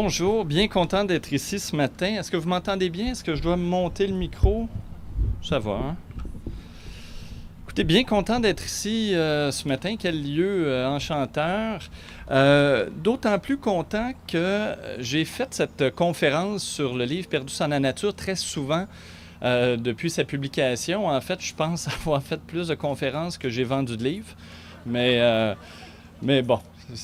Bonjour, bien content d'être ici ce matin. Est-ce que vous m'entendez bien? Est-ce que je dois monter le micro? Ça va, hein? Écoutez, bien content d'être ici ce matin. Quel lieu enchanteur. D'autant plus content que j'ai fait cette conférence sur le livre Perdu sans la nature très souvent depuis sa publication. En fait, je pense avoir fait plus de conférences que j'ai vendu de livres. Mais bon,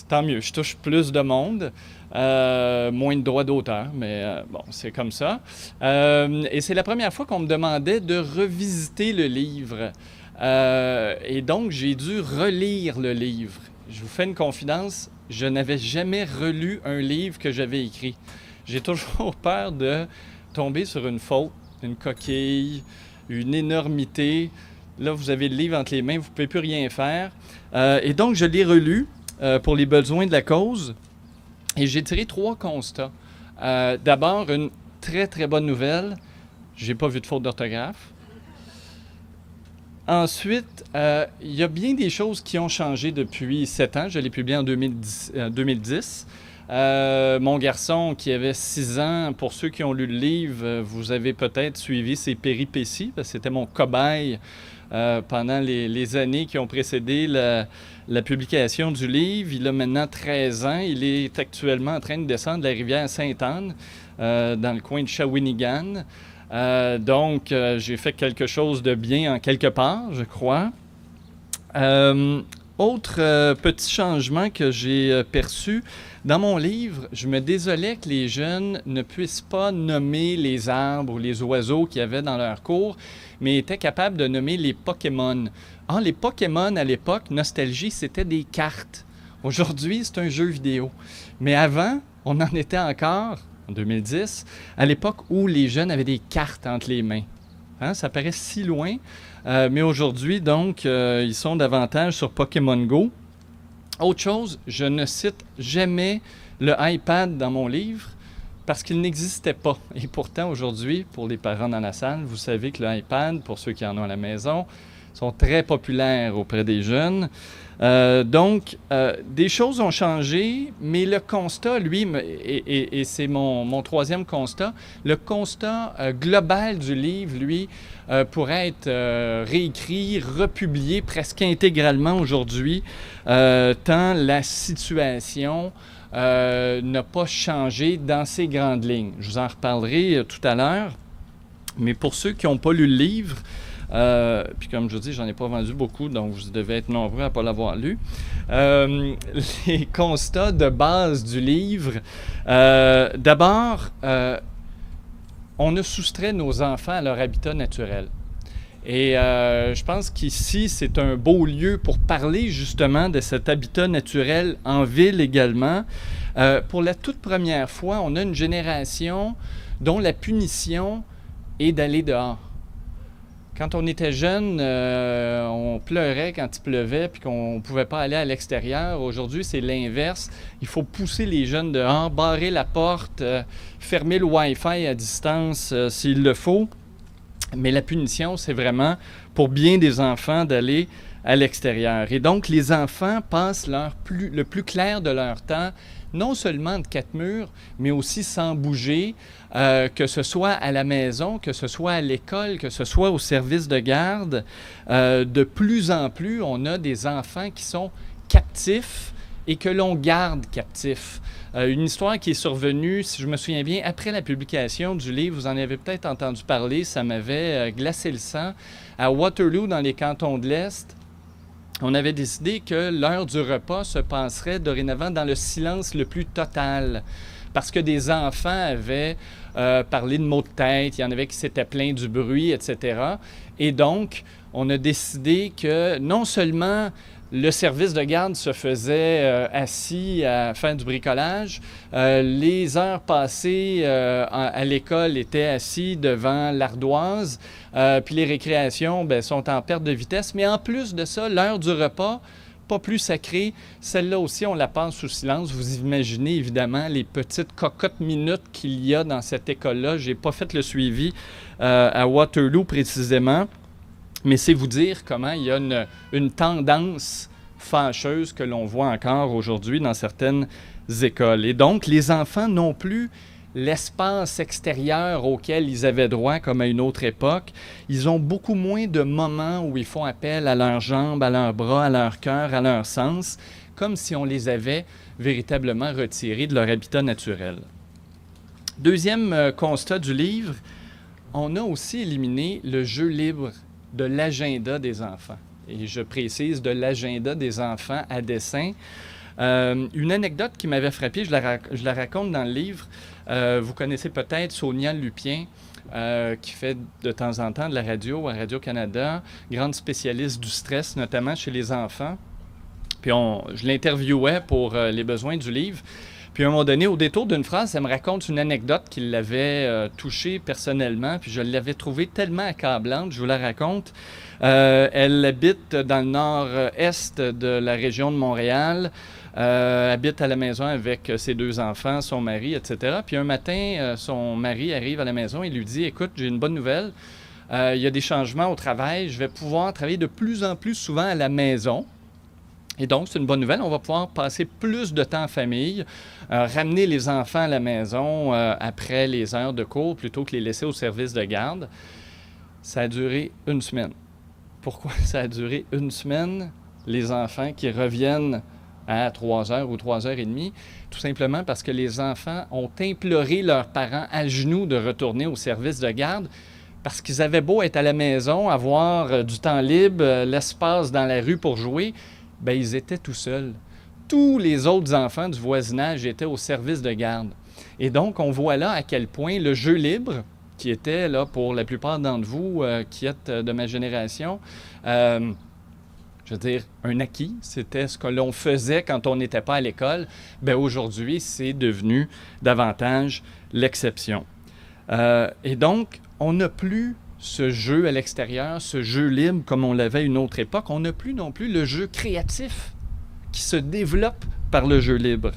tant mieux. Je touche plus de monde. Moins de droits d'auteur, mais bon, c'est comme ça. Et c'est la première fois qu'on me demandait de revisiter le livre. Et donc, j'ai dû relire le livre. Je vous fais une confidence, je n'avais jamais relu un livre que j'avais écrit. J'ai toujours peur de tomber sur une faute, une coquille, une énormité. Là, vous avez le livre entre les mains, vous ne pouvez plus rien faire. Et donc, je l'ai relu pour les besoins de la cause. Et j'ai tiré 3 constats. D'abord, une très, très bonne nouvelle. J'ai pas vu de faute d'orthographe. Ensuite, il y a bien des choses qui ont changé depuis 7 ans. Je l'ai publié en 2010. Mon garçon, qui avait 6 ans, pour ceux qui ont lu le livre, vous avez peut-être suivi ses péripéties, parce que c'était mon cobaye pendant les années qui ont précédé la publication du livre. Il a maintenant 13 ans. Il est actuellement en train de descendre la rivière Sainte-Anne, dans le coin de Shawinigan. Donc, j'ai fait quelque chose de bien en quelque part, je crois. Autre petit changement que j'ai perçu, dans mon livre, je me désolais que les jeunes ne puissent pas nommer les arbres ou les oiseaux qu'il y avait dans leur cours, mais étaient capables de nommer les Pokémon. Ah, les Pokémon, à l'époque, Nostalgie, c'était des cartes. Aujourd'hui, c'est un jeu vidéo. Mais avant, on en était encore, en 2010, à l'époque où les jeunes avaient des cartes entre les mains. Hein, ça paraît si loin, mais aujourd'hui, donc, ils sont davantage sur Pokémon Go. Autre chose, je ne cite jamais le iPad dans mon livre parce qu'il n'existait pas. Et pourtant, aujourd'hui, pour les parents dans la salle, vous savez que le iPad, pour ceux qui en ont à la maison, sont très populaires auprès des jeunes. Donc, des choses ont changé, mais le constat, lui, et c'est mon troisième constat, le constat global du livre, lui, pourrait être réécrit, republié presque intégralement aujourd'hui, tant la situation n'a pas changé dans ses grandes lignes. Je vous en reparlerai tout à l'heure, mais pour ceux qui n'ont pas lu le livre, puis comme je vous dis, j'en ai pas vendu beaucoup, donc vous devez être nombreux à ne pas l'avoir lu. Les constats de base du livre. D'abord, on a soustrait nos enfants à leur habitat naturel. Et je pense qu'ici, c'est un beau lieu pour parler justement de cet habitat naturel en ville également. Pour la toute première fois, on a une génération dont la punition est d'aller dehors. Quand on était jeune, on pleurait quand il pleuvait puis qu'on ne pouvait pas aller à l'extérieur. Aujourd'hui, c'est l'inverse. Il faut pousser les jeunes dehors, barrer la porte, fermer le Wi-Fi à distance s'il le faut. Mais la punition, c'est vraiment pour bien des enfants d'aller à l'extérieur. Et donc, les enfants passent le plus clair de leur temps, non seulement de 4 murs, mais aussi sans bouger, que ce soit à la maison, que ce soit à l'école, que ce soit au service de garde. De plus en plus, on a des enfants qui sont captifs et que l'on garde captifs. Une histoire qui est survenue, si je me souviens bien, après la publication du livre, vous en avez peut-être entendu parler, ça m'avait glacé le sang. À Waterloo, dans les cantons de l'Est, on avait décidé que l'heure du repas se passerait dorénavant dans le silence le plus total. Parce que des enfants avaient parlé de maux de tête, il y en avait qui s'étaient plaints du bruit, etc. Et donc, on a décidé que non seulement le service de garde se faisait assis à faire du bricolage. Les heures passées à l'école étaient assis devant l'ardoise. Puis les récréations sont en perte de vitesse. Mais en plus de ça, l'heure du repas, pas plus sacrée, celle-là aussi, on la passe sous silence. Vous imaginez évidemment les petites cocottes minutes qu'il y a dans cette école-là. Je n'ai pas fait le suivi à Waterloo précisément. Mais c'est vous dire comment il y a une tendance fâcheuse que l'on voit encore aujourd'hui dans certaines écoles. Et donc, les enfants n'ont plus l'espace extérieur auquel ils avaient droit comme à une autre époque. Ils ont beaucoup moins de moments où ils font appel à leurs jambes, à leurs bras, à leur cœur, à leur sens, comme si on les avait véritablement retirés de leur habitat naturel. Deuxième constat du livre, on a aussi éliminé le jeu libre de l'agenda des enfants. Et je précise de l'agenda des enfants à dessein. Une anecdote qui m'avait frappé, je la raconte dans le livre. Vous connaissez peut-être Sonia Lupien, qui fait de temps en temps de la radio à Radio-Canada, grande spécialiste du stress, notamment chez les enfants. Puis je l'interviewais pour les besoins du livre. Puis à un moment donné, au détour d'une phrase, elle me raconte une anecdote qui l'avait touchée personnellement, puis je l'avais trouvée tellement accablante, je vous la raconte. Elle habite dans le nord-est de la région de Montréal, habite à la maison avec ses 2 enfants, son mari, etc. Puis un matin, son mari arrive à la maison et lui dit « Écoute, j'ai une bonne nouvelle, il y a des changements au travail, je vais pouvoir travailler de plus en plus souvent à la maison. » Et donc, c'est une bonne nouvelle. On va pouvoir passer plus de temps en famille, ramener les enfants à la maison après les heures de cours plutôt que les laisser au service de garde. Ça a duré 1 semaine. Pourquoi ça a duré 1 semaine? Les enfants qui reviennent à 3 heures ou 3 heures et demie, tout simplement parce que les enfants ont imploré leurs parents à genoux de retourner au service de garde parce qu'ils avaient beau être à la maison, avoir du temps libre, l'espace dans la rue pour jouer, bien, ils étaient tout seuls. Tous les autres enfants du voisinage étaient au service de garde. Et donc, on voit là à quel point le jeu libre, qui était là pour la plupart d'entre vous qui êtes de ma génération, je veux dire, un acquis, c'était ce que l'on faisait quand on n'était pas à l'école. Bien, aujourd'hui, c'est devenu davantage l'exception. Et donc, on n'a plus ce jeu à l'extérieur, ce jeu libre comme on l'avait à une autre époque. On n'a plus non plus le jeu créatif qui se développe par le jeu libre.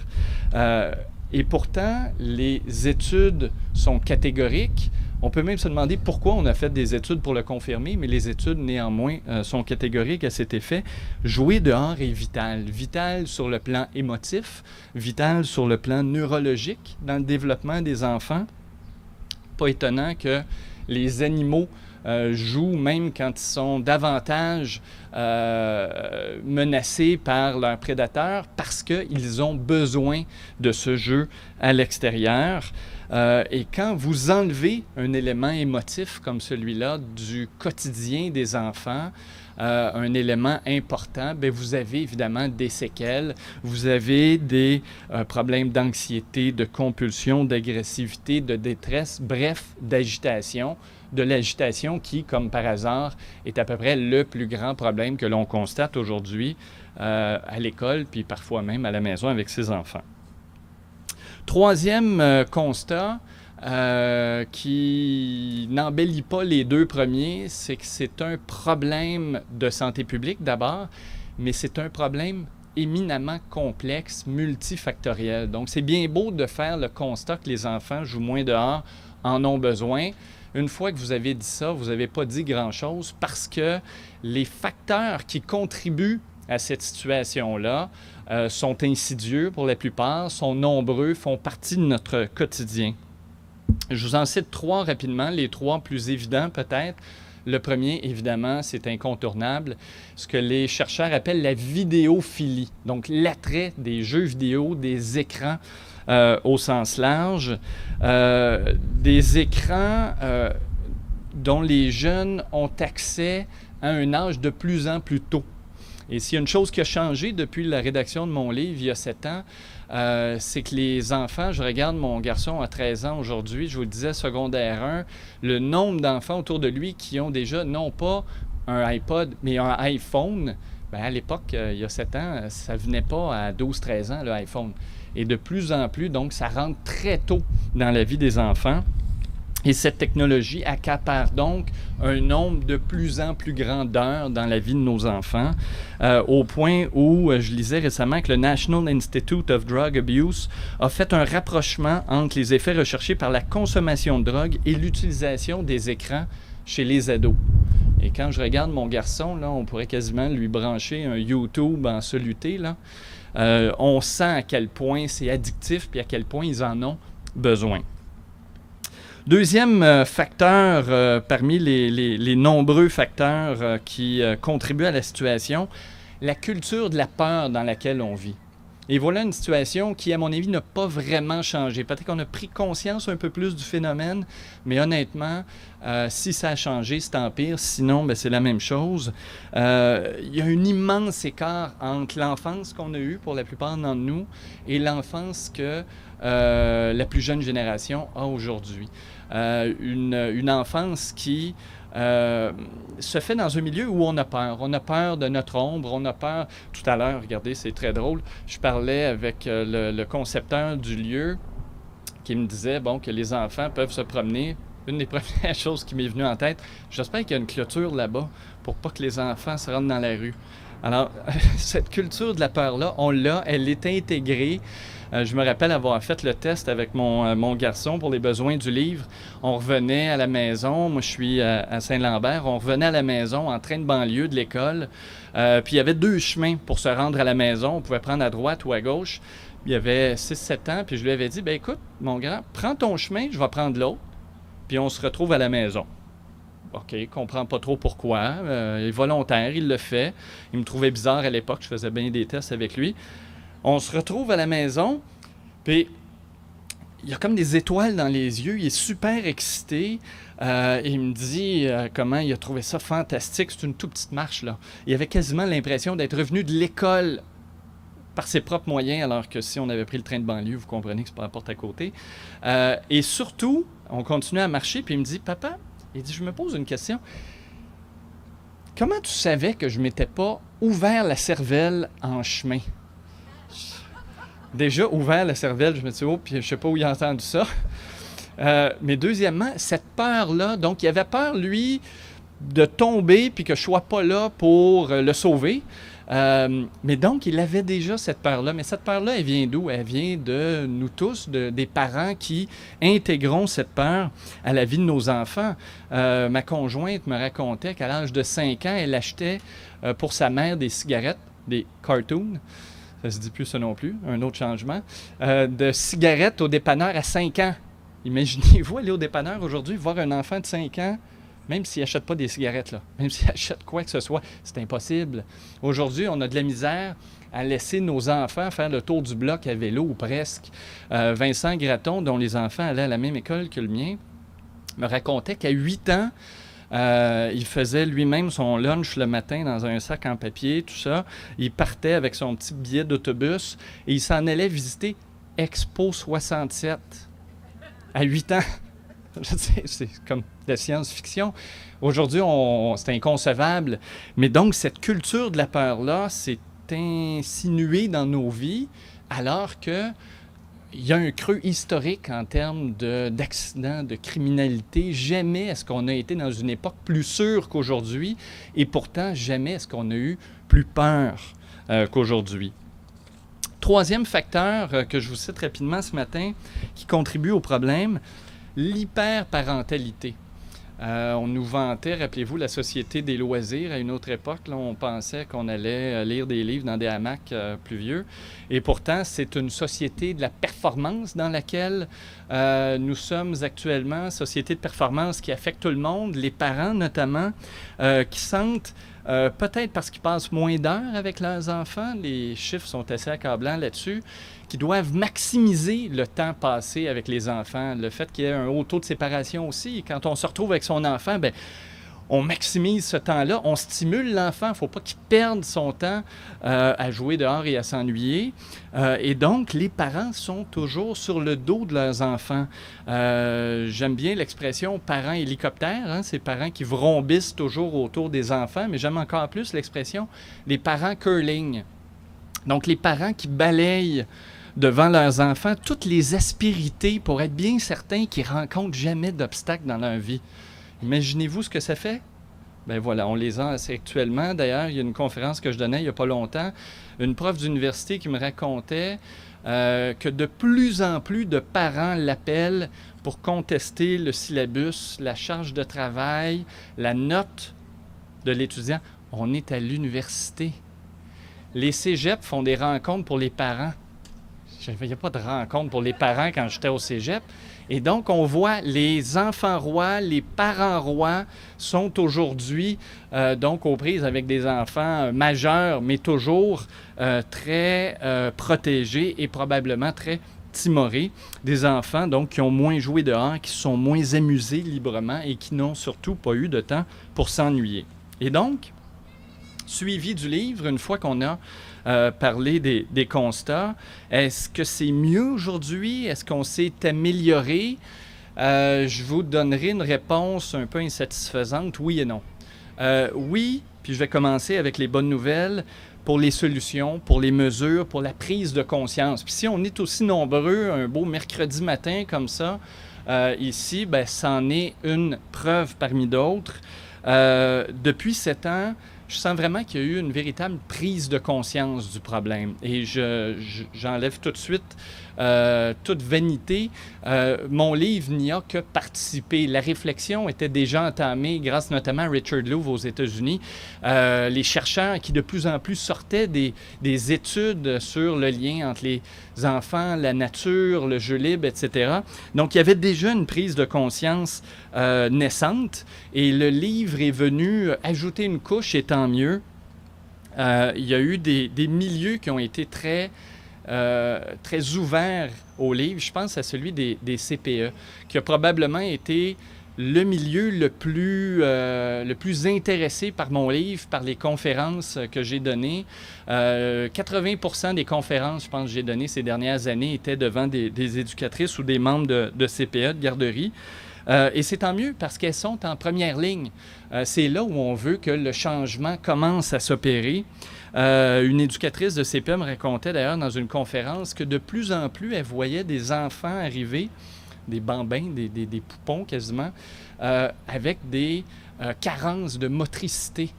Et pourtant, les études sont catégoriques. On peut même se demander pourquoi on a fait des études pour le confirmer, mais les études, néanmoins, sont catégoriques à cet effet. Jouer dehors est vital. Vital sur le plan émotif, vital sur le plan neurologique dans le développement des enfants. Pas étonnant que les animaux jouent même quand ils sont davantage menacés par leurs prédateurs parce qu'ils ont besoin de ce jeu à l'extérieur. Et quand vous enlevez un élément émotif comme celui-là du quotidien des enfants, un élément important, bien, vous avez évidemment des séquelles, vous avez des problèmes d'anxiété, de compulsion, d'agressivité, de détresse, bref, d'agitation, de l'agitation qui, comme par hasard, est à peu près le plus grand problème que l'on constate aujourd'hui à l'école, puis parfois même à la maison avec ses enfants. Troisième constat, qui n'embellit pas les 2 premiers, c'est que c'est un problème de santé publique d'abord, mais c'est un problème éminemment complexe, multifactoriel. Donc, c'est bien beau de faire le constat que les enfants jouent moins dehors, en ont besoin. Une fois que vous avez dit ça, vous n'avez pas dit grand-chose parce que les facteurs qui contribuent à cette situation-là sont insidieux pour la plupart, sont nombreux, font partie de notre quotidien. Je vous en cite 3 rapidement, les 3 plus évidents peut-être. Le premier, évidemment, c'est incontournable, ce que les chercheurs appellent la vidéophilie, donc l'attrait des jeux vidéo, des écrans au sens large, des écrans dont les jeunes ont accès à un âge de plus en plus tôt. Et s'il y a une chose qui a changé depuis la rédaction de mon livre il y a 7 ans, c'est que les enfants, je regarde mon garçon à 13 ans aujourd'hui, je vous le disais, secondaire 1, le nombre d'enfants autour de lui qui ont déjà, non pas un iPod, mais un iPhone, bien, à l'époque, il y a 7 ans, ça ne venait pas à 12-13 ans, le iPhone. Et de plus en plus, donc, ça rentre très tôt dans la vie des enfants. Et cette technologie accapare donc un nombre de plus en plus grand d'heures dans la vie de nos enfants, au point où je lisais récemment que le National Institute of Drug Abuse a fait un rapprochement entre les effets recherchés par la consommation de drogue et l'utilisation des écrans chez les ados. Et quand je regarde mon garçon, là, on pourrait quasiment lui brancher un YouTube en soluté, là. On sent à quel point c'est addictif puis à quel point ils en ont besoin. Deuxième facteur parmi les nombreux facteurs qui contribuent à la situation, la culture de la peur dans laquelle on vit. Et voilà une situation qui, à mon avis, n'a pas vraiment changé. Peut-être qu'on a pris conscience un peu plus du phénomène, mais honnêtement, si ça a changé, c'est tant pire. Sinon, c'est la même chose. Il y a un immense écart entre l'enfance qu'on a eue pour la plupart d'entre nous et l'enfance que la plus jeune génération a aujourd'hui. Une enfance qui se fait dans un milieu où on a peur. On a peur de notre ombre, on a peur... Tout à l'heure, regardez, c'est très drôle, je parlais avec le concepteur du lieu qui me disait que les enfants peuvent se promener. Une des premières choses qui m'est venue en tête, j'espère qu'il y a une clôture là-bas pour pas que les enfants se rendent dans la rue. Alors, cette culture de la peur-là, on l'a, elle est intégrée. Je me rappelle avoir fait le test avec mon garçon pour les besoins du livre. On revenait à la maison, moi je suis à Saint-Lambert, on revenait à la maison en train de banlieue de l'école. Puis il y avait 2 chemins pour se rendre à la maison. On pouvait prendre à droite ou à gauche. Il y avait 6-7 ans, puis je lui avais dit, écoute, mon grand, prends ton chemin, je vais prendre l'autre, puis on se retrouve à la maison. OK, il ne comprend pas trop pourquoi. Il est volontaire, il le fait. Il me trouvait bizarre à l'époque, je faisais bien des tests avec lui. On se retrouve à la maison, puis il y a comme des étoiles dans les yeux, il est super excité. Il me dit comment il a trouvé ça fantastique. C'est une toute petite marche, là. Il avait quasiment l'impression d'être revenu de l'école par ses propres moyens, alors que si on avait pris le train de banlieue, vous comprenez que c'est pas la porte à côté. Et surtout, on continue à marcher, puis il me dit, papa, il dit, je me pose une question. Comment tu savais que je ne m'étais pas ouvert la cervelle en chemin? Déjà, ouvert la cervelle, je me dis, puis je ne sais pas où il a entendu ça. Mais deuxièmement, cette peur-là, donc il avait peur, lui, de tomber puis que je ne sois pas là pour le sauver. Mais donc, il avait déjà cette peur-là. Mais cette peur-là, elle vient d'où? Elle vient de nous tous, des parents qui intégrons cette peur à la vie de nos enfants. Ma conjointe me racontait qu'à l'âge de 5 ans, elle achetait pour sa mère des cigarettes, des cartoons. Ça se dit plus ça non plus, un autre changement. De cigarettes au dépanneur à 5 ans. Imaginez-vous aller au dépanneur aujourd'hui, voir un enfant de 5 ans, même s'il n'achète pas des cigarettes, là, même s'il achète quoi que ce soit, c'est impossible. Aujourd'hui, on a de la misère à laisser nos enfants faire le tour du bloc à vélo, ou presque. Vincent Gratton, dont les enfants allaient à la même école que le mien, me racontait qu'à 8 ans, il faisait lui-même son lunch le matin dans un sac en papier, tout ça. Il partait avec son petit billet d'autobus et il s'en allait visiter Expo 67 à 8 ans. Je sais, c'est comme de la science-fiction. Aujourd'hui, c'est inconcevable. Mais donc, cette culture de la peur-là s'est insinuée dans nos vies alors que il y a un creux historique en termes d'accidents, de criminalité. Jamais est-ce qu'on a été dans une époque plus sûre qu'aujourd'hui et pourtant, jamais est-ce qu'on a eu plus peur qu'aujourd'hui. Troisième facteur que je vous cite rapidement ce matin qui contribue au problème, l'hyperparentalité. On nous vantait, rappelez-vous, la Société des loisirs à une autre époque. Là, on pensait qu'on allait lire des livres dans des hamacs plus vieux. Et pourtant, c'est une société de la performance dans laquelle nous sommes actuellement. Société de performance qui affecte tout le monde, les parents notamment, qui sentent, peut-être parce qu'ils passent moins d'heures avec leurs enfants, les chiffres sont assez accablants là-dessus, qui doivent maximiser le temps passé avec les enfants. Le fait qu'il y ait un haut taux de séparation aussi. Quand on se retrouve avec son enfant, on maximise ce temps-là, on stimule l'enfant. Il ne faut pas qu'il perde son temps à jouer dehors et à s'ennuyer. Et donc, les parents sont toujours sur le dos de leurs enfants. J'aime bien l'expression « parents hélicoptères », hein, ces parents qui vrombissent toujours autour des enfants, mais j'aime encore plus l'expression « les parents curling ». Donc, les parents qui balayent devant leurs enfants toutes les aspérités pour être bien certains qu'ils ne rencontrent jamais d'obstacles dans leur vie. Imaginez-vous ce que ça fait? Bien voilà, on les a assez actuellement. D'ailleurs, il y a une conférence que je donnais il n'y a pas longtemps, une prof d'université qui me racontait que de plus en plus de parents l'appellent pour contester le syllabus, la charge de travail, la note de l'étudiant. On est à l'université. Les cégeps font des rencontres pour les parents. Il n'y a pas de rencontre pour les parents quand j'étais au cégep. Et donc, on voit les enfants rois, les parents rois sont aujourd'hui donc aux prises avec des enfants majeurs, mais toujours très protégés et probablement très timorés. Des enfants donc qui ont moins joué dehors, qui se sont moins amusés librement et qui n'ont surtout pas eu de temps pour s'ennuyer. Et donc, suivi du livre, une fois qu'on a parlé des constats, est-ce que c'est mieux aujourd'hui? Est-ce qu'on s'est amélioré? Je vous donnerai une réponse un peu insatisfaisante, oui et non. Oui, puis je vais commencer avec les bonnes nouvelles pour les solutions, pour les mesures, pour la prise de conscience. Puis si on est aussi nombreux, un beau mercredi matin comme ça, ici, ben, c'en est une preuve parmi d'autres. Depuis 7 ans, je sens vraiment qu'il y a eu une véritable prise de conscience du problème. Et j'enlève tout de suite toute vanité. Mon livre n'y a que participé. La réflexion était déjà entamée grâce notamment à Richard Louv aux États-Unis. Les chercheurs qui de plus en plus sortaient des études sur le lien entre les enfants, la nature, le jeu libre, etc. Donc, il y avait déjà une prise de conscience naissante et le livre est venu ajouter une couche et tant mieux. Il y a eu des milieux qui ont été très ouvert au livre. Je pense à celui des CPE, qui a probablement été le milieu le plus intéressé par mon livre, par les conférences que j'ai données. 80% des conférences, je pense, que j'ai données ces dernières années étaient devant des éducatrices ou des membres de CPE, de garderie. Et c'est tant mieux parce qu'elles sont en première ligne. C'est là où on veut que le changement commence à s'opérer. Une éducatrice de CPE me racontait d'ailleurs dans une conférence que de plus en plus, elle voyait des enfants arriver, des bambins, des poupons quasiment, avec des carences de motricité.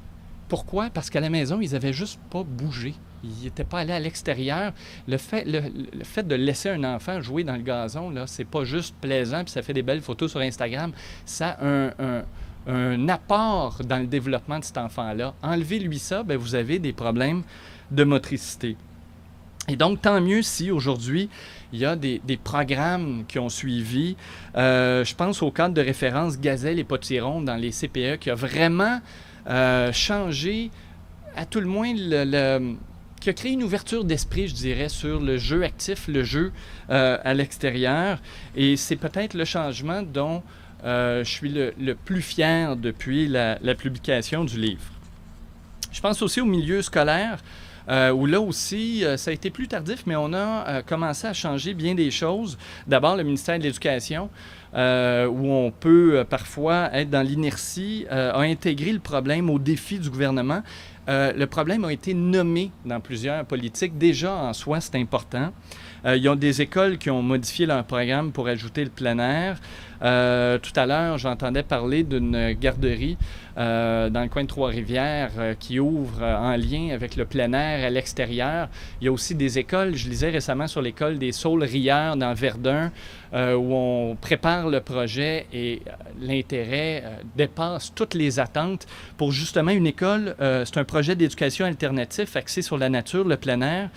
Pourquoi? Parce qu'à la maison, ils n'avaient juste pas bougé. Ils n'étaient pas allés à l'extérieur. Le fait de laisser un enfant jouer dans le gazon, là, c'est pas juste plaisant, puis ça fait des belles photos sur Instagram. Ça a un apport dans le développement de cet enfant-là. Enlevez-lui ça, bien, vous avez des problèmes de motricité. Et donc, tant mieux si aujourd'hui, il y a des programmes qui ont suivi. Je pense au cadre de référence Gazelle et Potiron dans les CPE qui a vraiment changé, à tout le moins, qui a créé une ouverture d'esprit, je dirais, sur le jeu actif, le jeu à l'extérieur. Et c'est peut-être le changement dont je suis le plus fier depuis la publication du livre. Je pense aussi au milieu scolaire, où là aussi, ça a été plus tardif, mais on a commencé à changer bien des choses. D'abord, le ministère de l'Éducation, où on peut parfois être dans l'inertie, a intégré le problème aux défis du gouvernement. Le problème a été nommé dans plusieurs politiques. Déjà, en soi, c'est important. Il y a des écoles qui ont modifié leur programme pour ajouter le plein air. Tout à l'heure, j'entendais parler d'une garderie dans le coin de Trois-Rivières qui ouvre en lien avec le plein air à l'extérieur. Il y a aussi des écoles, je lisais récemment sur l'école des Saules-Rieurs dans Verdun, où on prépare le projet et l'intérêt dépasse toutes les attentes pour justement une école. C'est un projet d'éducation alternatif axé sur la nature, le plein air,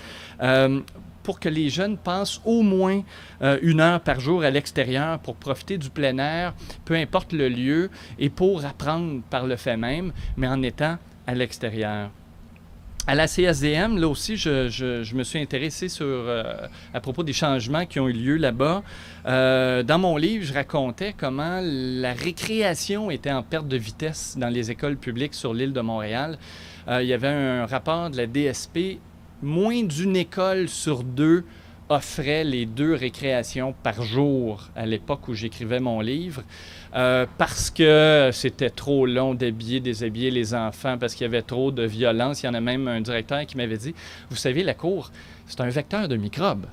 pour que les jeunes passent au moins 1 heure par jour à l'extérieur pour profiter du plein air, peu importe le lieu, et pour apprendre par le fait même, mais en étant à l'extérieur. À la CSDM, là aussi, je me suis intéressé à propos des changements qui ont eu lieu là-bas. Dans mon livre, je racontais comment la récréation était en perte de vitesse dans les écoles publiques sur l'île de Montréal. Il y avait un rapport de la DSP. Moins d'une école sur 2 offrait les 2 récréations par jour à l'époque où j'écrivais mon livre, parce que c'était trop long d'habiller, déshabiller les enfants, parce qu'il y avait trop de violence. Il y en a même un directeur qui m'avait dit, « Vous savez, la cour, c'est un vecteur de microbes. »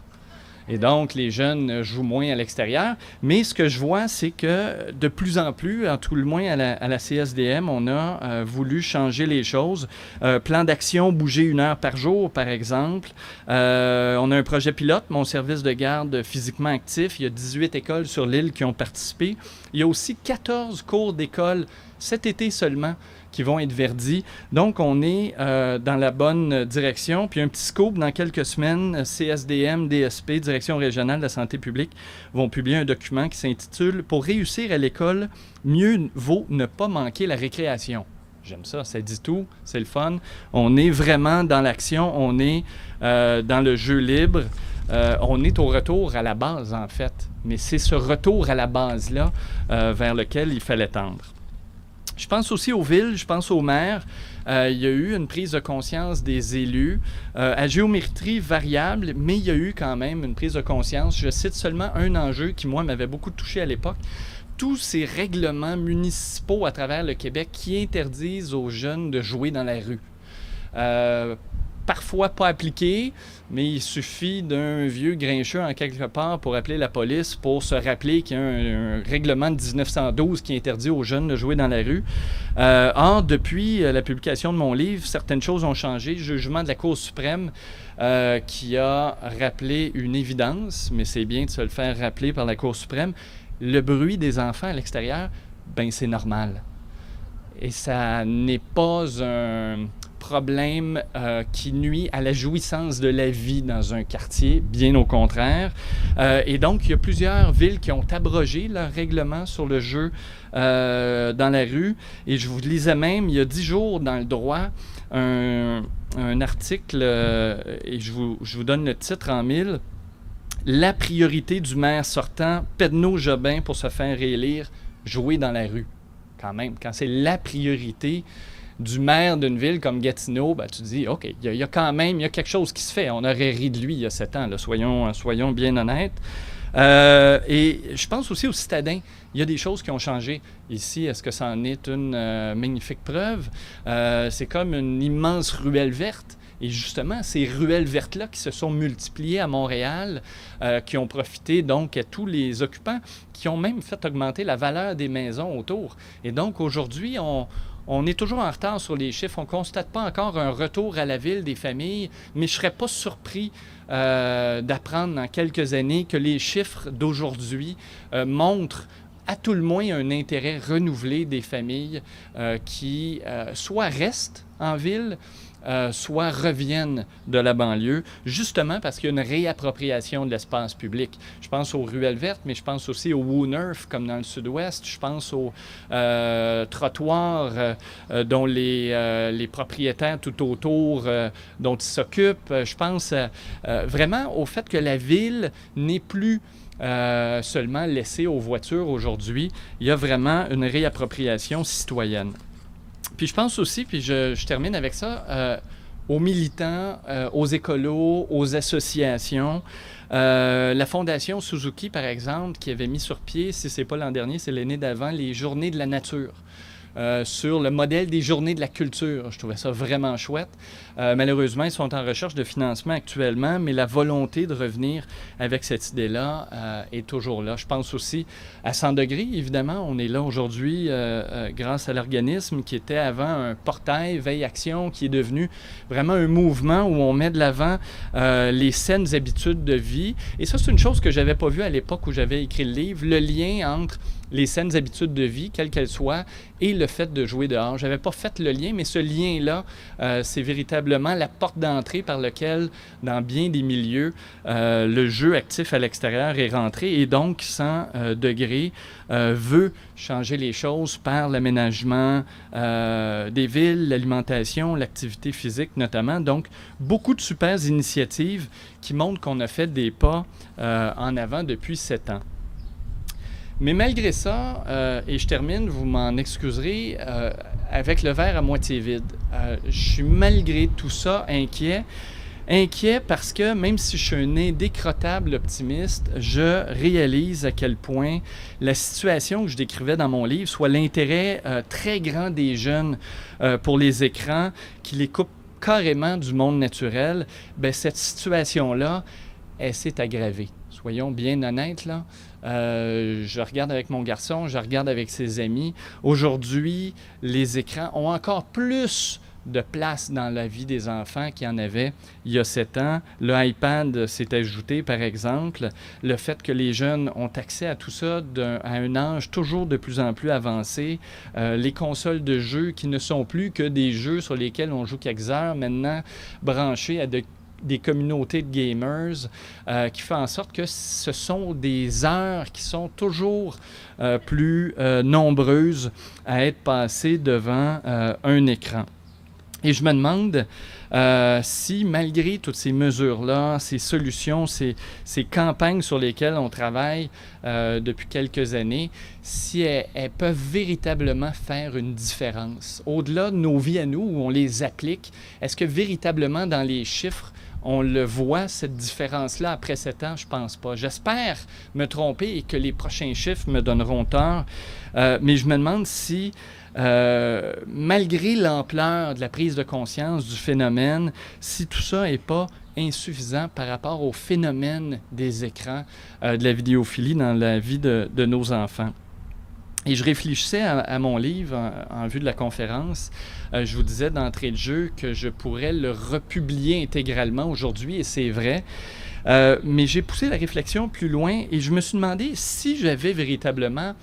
Et donc, les jeunes jouent moins à l'extérieur. Mais ce que je vois, c'est que de plus en plus, en tout le moins à la CSDM, on a voulu changer les choses. Plan d'action, bouger 1 heure par jour, par exemple. On a un projet pilote, mon service de garde physiquement actif. Il y a 18 écoles sur l'île qui ont participé. Il y a aussi 14 cours d'école cet été seulement qui vont être verdis. Donc, on est dans la bonne direction. Puis un petit scoop, dans quelques semaines, CSDM, DSP, Direction régionale de la santé publique, vont publier un document qui s'intitule « Pour réussir à l'école, mieux vaut ne pas manquer la récréation ». J'aime ça, ça dit tout, c'est le fun. On est vraiment dans l'action, on est dans le jeu libre. On est au retour à la base, en fait. Mais c'est ce retour à la base-là vers lequel il fallait tendre. Je pense aussi aux villes, je pense aux maires. Il y a eu une prise de conscience des élus à géométrie variable, mais il y a eu quand même une prise de conscience. Je cite seulement un enjeu qui, moi, m'avait beaucoup touché à l'époque. Tous ces règlements municipaux à travers le Québec qui interdisent aux jeunes de jouer dans la rue. Parfois pas appliqués, mais il suffit d'un vieux grincheux en quelque part pour appeler la police pour se rappeler qu'il y a un règlement de 1912 qui interdit aux jeunes de jouer dans la rue. Or, depuis la publication de mon livre, certaines choses ont changé. Le jugement de la Cour suprême qui a rappelé une évidence, mais c'est bien de se le faire rappeler par la Cour suprême, le bruit des enfants à l'extérieur, ben c'est normal. Et ça n'est pas un problème qui nuit à la jouissance de la vie dans un quartier, bien au contraire. Et donc, il y a plusieurs villes qui ont abrogé leur règlement sur le jeu dans la rue. Et je vous lisais même, il y a 10 jours dans le droit, un article, et je vous donne le titre en mille. La priorité du maire sortant, Pedneau-Jobin, pour se faire réélire, jouer dans la rue. Quand même, quand c'est la priorité du maire d'une ville comme Gatineau, ben, tu te dis, OK, il y a quand même quelque chose qui se fait. On aurait ri de lui il y a 7 ans, là, soyons bien honnêtes. Et je pense aussi aux citadins. Il y a des choses qui ont changé ici. Est-ce que ça en est une magnifique preuve? C'est comme une immense ruelle verte. Et justement, ces ruelles vertes-là qui se sont multipliées à Montréal, qui ont profité donc à tous les occupants, qui ont même fait augmenter la valeur des maisons autour. Et donc, aujourd'hui, on est toujours en retard sur les chiffres. On ne constate pas encore un retour à la ville des familles, mais je ne serais pas surpris d'apprendre dans quelques années que les chiffres d'aujourd'hui montrent à tout le moins un intérêt renouvelé des familles qui soit restent en ville, soit reviennent de la banlieue, justement parce qu'il y a une réappropriation de l'espace public. Je pense aux ruelles vertes, mais je pense aussi au Woolnorth, comme dans le sud-ouest. Je pense aux trottoirs dont les propriétaires tout autour dont ils s'occupent. Je pense vraiment au fait que la ville n'est plus seulement laissée aux voitures aujourd'hui. Il y a vraiment une réappropriation citoyenne. Puis je pense aussi, puis je termine avec ça, aux militants, aux écolos, aux associations. La Fondation Suzuki, par exemple, qui avait mis sur pied, si ce n'est pas l'an dernier, c'est l'année d'avant, les Journées de la nature. Sur le modèle des Journées de la culture. Je trouvais ça vraiment chouette. Malheureusement, ils sont en recherche de financement actuellement, mais la volonté de revenir avec cette idée-là est toujours là. Je pense aussi à 100 degrés, évidemment. On est là aujourd'hui grâce à l'organisme qui était avant un portail Veille-Action, qui est devenu vraiment un mouvement où on met de l'avant les saines habitudes de vie. Et ça, c'est une chose que je n'avais pas vue à l'époque où j'avais écrit le livre, le lien entre les saines habitudes de vie, quelles qu'elles soient, et le fait de jouer dehors. Je n'avais pas fait le lien, mais ce lien-là, c'est véritablement la porte d'entrée par laquelle, dans bien des milieux, le jeu actif à l'extérieur est rentré. Et donc, 100 degrés veut changer les choses par l'aménagement des villes, l'alimentation, l'activité physique notamment. Donc, beaucoup de super initiatives qui montrent qu'on a fait des pas en avant depuis 7 ans. Mais malgré ça, et je termine, vous m'en excuserez, avec le verre à moitié vide. Je suis malgré tout ça inquiet. Inquiet parce que même si je suis un indécrottable optimiste, je réalise à quel point la situation que je décrivais dans mon livre, soit l'intérêt très grand des jeunes pour les écrans, qui les coupent carrément du monde naturel, bien, cette situation-là, elle s'est aggravée. Soyons bien honnêtes, là. Je regarde avec mon garçon, je regarde avec ses amis. Aujourd'hui, les écrans ont encore plus de place dans la vie des enfants qu'il y en avait il y a 7 ans. Le iPad s'est ajouté, par exemple. Le fait que les jeunes ont accès à tout ça à un âge toujours de plus en plus avancé. Les consoles de jeux qui ne sont plus que des jeux sur lesquels on joue quelques heures, maintenant branchés à des communautés de gamers, qui fait en sorte que ce sont des heures qui sont toujours plus nombreuses à être passées devant un écran. Et je me demande si, malgré toutes ces mesures-là, ces solutions, ces campagnes sur lesquelles on travaille depuis quelques années, si elles peuvent véritablement faire une différence. Au-delà de nos vies à nous, où on les applique, est-ce que véritablement dans les chiffres, on le voit, cette différence-là, après 7 ans? Je pense pas. J'espère me tromper et que les prochains chiffres me donneront tort, mais je me demande si, malgré l'ampleur de la prise de conscience du phénomène, si tout ça n'est pas insuffisant par rapport au phénomène des écrans, de la vidéophilie dans la vie de nos enfants. Et je réfléchissais à mon livre en vue de la conférence. Je vous disais d'entrée de jeu que je pourrais le republier intégralement aujourd'hui, et c'est vrai. Mais j'ai poussé la réflexion plus loin et je me suis demandé si j'avais véritablement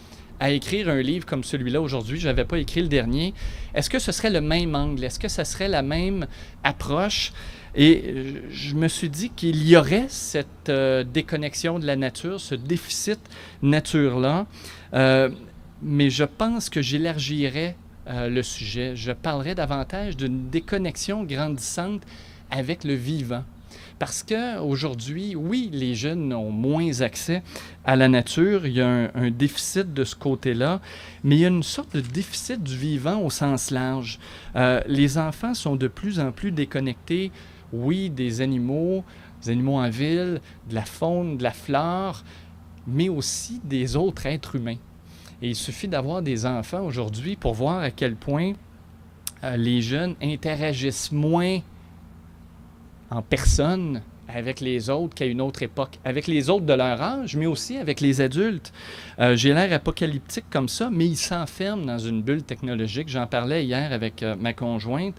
à écrire un livre comme celui-là aujourd'hui, je n'avais pas écrit le dernier, est-ce que ce serait le même angle? Est-ce que ce serait la même approche? Et je me suis dit qu'il y aurait cette déconnexion de la nature, ce déficit nature-là. Mais je pense que j'élargirais le sujet. Je parlerais davantage d'une déconnexion grandissante avec le vivant. Parce qu'aujourd'hui, oui, les jeunes ont moins accès à la nature. Il y a un déficit de ce côté-là, mais il y a une sorte de déficit du vivant au sens large. Les enfants sont de plus en plus déconnectés, oui, des animaux en ville, de la faune, de la flore, mais aussi des autres êtres humains. Et il suffit d'avoir des enfants aujourd'hui pour voir à quel point les jeunes interagissent moins en personne avec les autres qu'à une autre époque, avec les autres de leur âge, mais aussi avec les adultes. J'ai l'air apocalyptique comme ça, mais ils s'enferment dans une bulle technologique. J'en parlais hier avec ma conjointe.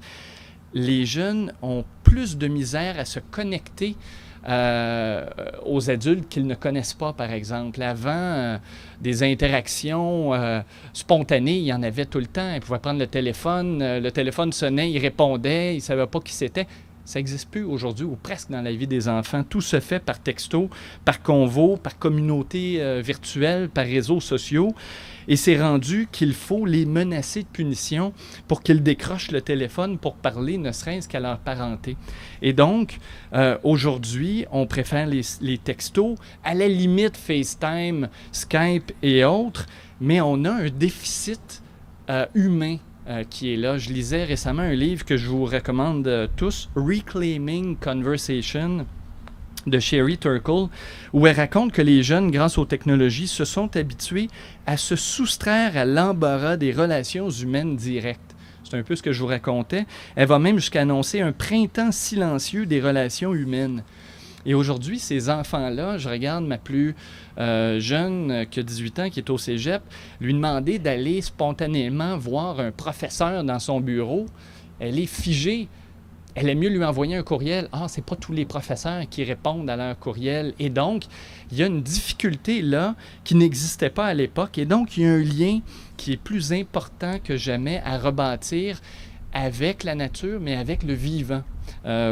Les jeunes ont plus de misère à se connecter aux adultes qu'ils ne connaissent pas, par exemple. Avant, des interactions spontanées, il y en avait tout le temps. Ils pouvaient prendre le téléphone sonnait, ils répondaient, ils ne savaient pas qui c'était. Ça n'existe plus aujourd'hui, ou presque dans la vie des enfants. Tout se fait par texto, par convo, par communauté virtuelle, par réseaux sociaux. Et c'est rendu qu'il faut les menacer de punition pour qu'ils décrochent le téléphone pour parler, ne serait-ce qu'à leur parenté. Et donc, aujourd'hui, on préfère les textos, à la limite FaceTime, Skype et autres, mais on a un déficit humain qui est là. Je lisais récemment un livre que je vous recommande tous, Reclaiming Conversation, de Sherry Turkle, où elle raconte que les jeunes, grâce aux technologies, se sont habitués à se soustraire à l'embarras des relations humaines directes. C'est un peu ce que je vous racontais. Elle va même jusqu'à annoncer un printemps silencieux des relations humaines. Et aujourd'hui, ces enfants-là, je regarde ma plus jeune, qui a 18 ans, qui est au cégep, lui demander d'aller spontanément voir un professeur dans son bureau. Elle est figée. Elle aime mieux lui envoyer un courriel. Ah, c'est pas tous les professeurs qui répondent à leur courriel. Et donc, il y a une difficulté là qui n'existait pas à l'époque. Et donc, il y a un lien qui est plus important que jamais à rebâtir avec la nature, mais avec le vivant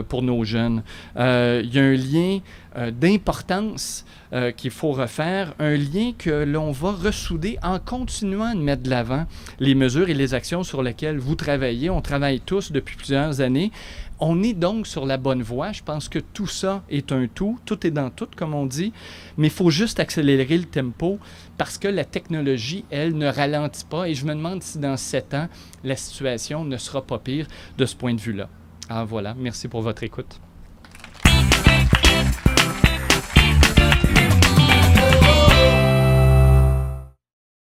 pour nos jeunes. Il y a un lien d'importance qu'il faut refaire, un lien que l'on va ressouder en continuant de mettre de l'avant les mesures et les actions sur lesquelles vous travaillez. On travaille tous depuis plusieurs années. On est donc sur la bonne voie. Je pense que tout ça est un tout est dans tout, comme on dit, mais il faut juste accélérer le tempo parce que la technologie, elle, ne ralentit pas et je me demande si dans 7 ans, la situation ne sera pas pire de ce point de vue-là. Alors voilà, merci pour votre écoute.